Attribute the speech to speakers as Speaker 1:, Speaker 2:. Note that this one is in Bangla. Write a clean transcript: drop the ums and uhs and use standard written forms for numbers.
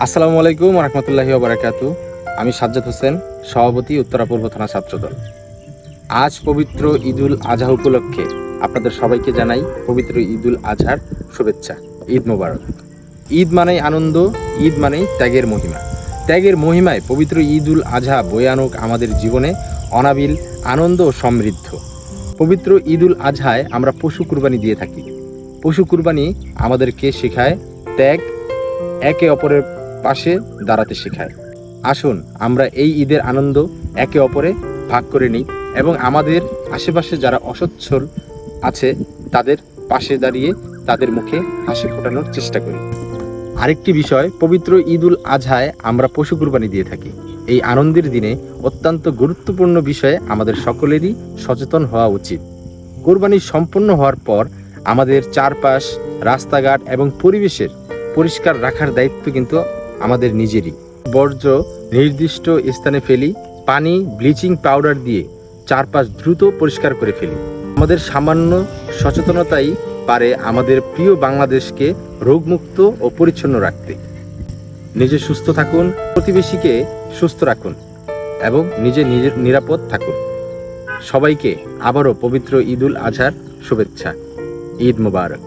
Speaker 1: আসসালামু আলাইকুম রহমতুল্লাহি ওবারাকাতু। আমি সাজ্জাদ হোসেন, সভাপতি উত্তরা পূর্ব থানা ছাত্রদল। আজ পবিত্র ঈদুল আজহা উপলক্ষে আপনাদের সবাইকে জানাই পবিত্র ঈদুল আজহার শুভেচ্ছা। ঈদ মোবারক। ঈদ মানেই আনন্দ, ঈদ মানেই ত্যাগের মহিমা। ত্যাগের মহিমায় পবিত্র ঈদুল আজহা বয়ে আনুক আমাদের জীবনে অনাবিল আনন্দ ও সমৃদ্ধ। পবিত্র ঈদুল আজহায় আমরা পশু কুরবানি দিয়ে থাকি। পশু কুরবানি আমাদেরকে শেখায় ত্যাগ, একে অপরের পাশে দাঁড়াতে শেখায়। আসুন আমরা এই ঈদের আনন্দ একে অপরে ভাগ করে নিই এবং আমাদের আশেপাশে যারা অসচ্ছল আছে তাদের পাশে দাঁড়িয়ে তাদের মুখে হাসি ফোটানোর চেষ্টা করি। আরেকটি বিষয়, পবিত্র ঈদুল আজহায় আমরা পশু কুরবানি দিয়ে থাকি। এই আনন্দের দিনে অত্যন্ত গুরুত্বপূর্ণ বিষয়ে আমাদের সকলেরই সচেতন হওয়া উচিত। কোরবানি সম্পন্ন হওয়ার পর আমাদের চারপাশ, রাস্তাঘাট এবং পরিবেশের পরিষ্কার রাখার দায়িত্ব কিন্তু আমাদের নিজেরই। বর্জ্য নির্দিষ্ট স্থানে ফেলি, পানি ব্লিচিং পাউডার দিয়ে চারপাশ দ্রুত পরিষ্কার করে ফেলি। আমাদের সামান্য সচেতনতাই পারে আমাদের প্রিয় বাংলাদেশকে রোগমুক্ত ও পরিচ্ছন্ন রাখতে। নিজে সুস্থ থাকুন, প্রতিবেশীকে সুস্থ রাখুন এবং নিজে নিরাপদ থাকুন। সবাইকে আবারও পবিত্র ঈদুল আজহার শুভেচ্ছা। ঈদ মোবারক।